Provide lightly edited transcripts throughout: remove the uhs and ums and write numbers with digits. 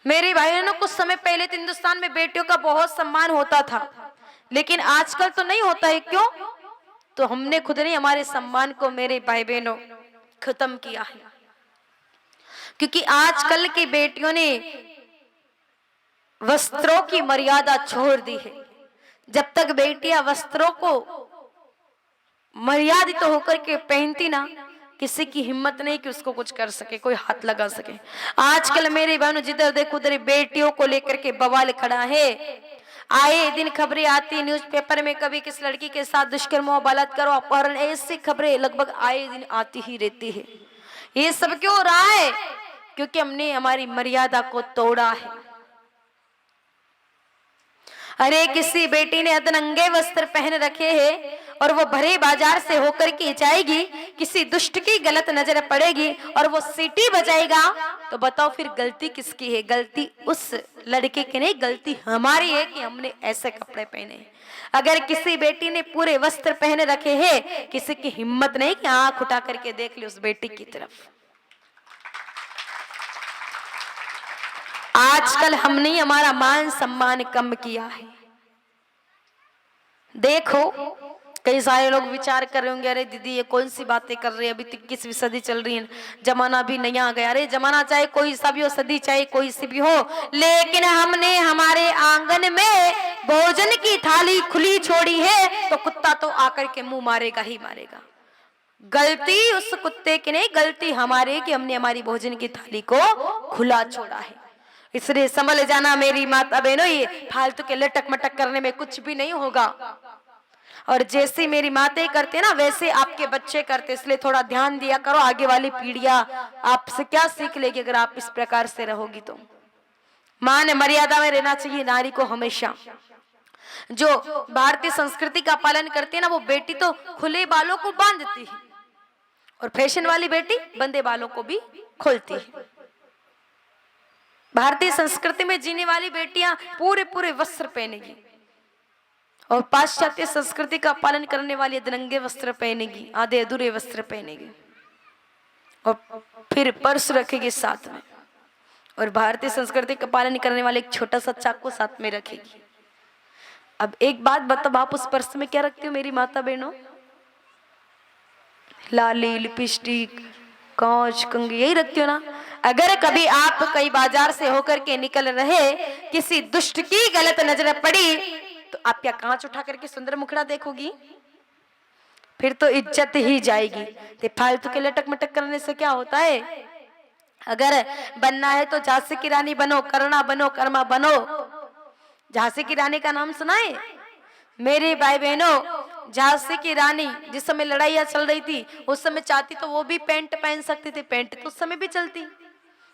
मेरे भाइयों, कुछ समय पहले तो हिंदुस्तान में बेटियों का बहुत सम्मान होता था, लेकिन आजकल तो नहीं होता है। क्यों? तो हमने खुद ने हमारे सम्मान को मेरे भाई बहनों खत्म किया है, क्योंकि आजकल की बेटियों ने वस्त्रों की मर्यादा छोड़ दी है। जब तक बेटियां वस्त्रों को मर्यादित होकर के पहनती ना, किसी की हिम्मत नहीं कि उसको कुछ कर सके, कोई हाथ लगा सके। आजकल मेरे बहनों, जिधर देखो उधर बेटियों को लेकर के बवाल खड़ा है। आए दिन खबरें आती न्यूज़पेपर में, कभी किस लड़की के साथ दुष्कर्म, बलात्कार, अपहरण, ऐसी खबरें लगभग आए दिन आती ही रहती है। ये सब क्यों हो रहा है? क्योंकि हमने हमारी मर्यादा को तोड़ा है। अरे किसी बेटी ने अधनंगे वस्त्र पहन रखे हैं और वो भरे बाजार से होकर के जाएगी, किसी दुष्ट की गलत नजर पड़ेगी और वो सीटी बजाएगा, तो बताओ फिर गलती किसकी है? गलती उस लड़के की नहीं, गलती हमारी है कि हमने ऐसे कपड़े पहने। अगर किसी बेटी ने पूरे वस्त्र पहने रखे हैं, किसी की हिम्मत नहीं कि आंख उठा करके देख ले उस बेटी की तरफ। आजकल हमने हमारा मान सम्मान कम किया है। देखो, कई सारे लोग विचार कर रहे होंगे, अरे दीदी ये कौन सी बातें कर रही है, अभी 21वीं सदी चल रही है, जमाना भी नया आ गया। अरे जमाना चाहे कोई सा भी हो, सदी चाहे कोई सी भी हो, लेकिन हमने हमारे आंगन में भोजन की थाली खुली छोड़ी है तो कुत्ता तो आकर के मुंह मारेगा ही मारेगा। गलती उस कुत्ते की नहीं, गलती हमारे कि हमने हमारी भोजन की थाली को खुला छोड़ा है। इसलिए संभल जाना मेरी माता बहनों, ये फालतू के लटक मटक करने में कुछ भी नहीं होगा। और जैसे मेरी माते करते ना, वैसे आपके बच्चे करते। इसलिए थोड़ा ध्यान दिया करो, आगे वाली पीढ़ियां आपसे क्या सीख लेगी अगर आप इस प्रकार से रहोगी तो। मान मर्यादा में रहना चाहिए नारी को हमेशा। जो भारतीय संस्कृति का पालन करते हैं ना, वो बेटी तो खुले बालों को बांधती है और फैशन वाली बेटी बंदे बालों को भी खोलती है। भारतीय संस्कृति में जीने वाली बेटियां पूरे पूरे वस्त्र पहनेगी और पाश्चात्य संस्कृति का पालन करने वाली अधनंगे वस्त्र पहनेगी, आधे अधूरे वस्त्र पहनेगी और फिर पर्स रखेगी साथ में। और भारतीय संस्कृति का पालन करने वाले एक छोटा सा चाकू साथ में रखेगी। अब एक बात बताओ, आप उस पर्स में क्या रखती हो मेरी माता बहनों? लाली, लिपस्टिक, कांच, कंघी, यही रखती हो ना। अगर कभी आप कई बाजार से होकर के निकल रहे, किसी दुष्ट की गलत नजर पड़ी, तो आप क्या कांच उठा करके सुंदर मुखड़ा देखोगी? फिर तो इज्जत ही जाएगी। तो फालतू के लटक मटक करने से क्या होता है? अगर बनना है तो झांसी की रानी बनो, करना बनो, कर्मा बनो। झांसी की रानी का नाम सुना है मेरे भाई बहनों? झांसी की रानी जिस समय लड़ाइयां चल रही थी, उस समय चाहती तो वो भी पैंट पहन सकती थी, पैंट तो उस समय भी चलती।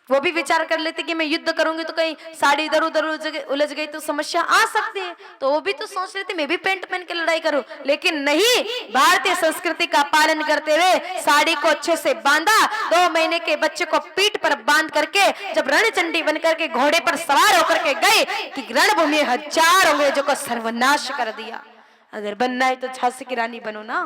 वो भी विचार कर लेते कि मैं युद्ध करूंगी तो कहीं साड़ी इधर उधर उलझ गई तो समस्या आ सकती है, तो वो भी तो सोच लेते मैं भी पैंट पहन के लड़ाई करूं। लेकिन नहीं, भारतीय संस्कृति का पालन करते हुए साड़ी को अच्छे से बांधा, 2 महीने के बच्चे को पीठ पर बांध करके जब रणचंडी बन करके घोड़े पर सवार होकर के गए कि रणभूमि हजारों अंग्रेजों को सर्वनाश कर दिया। अगर बनना है तो झांसी की रानी बनो ना।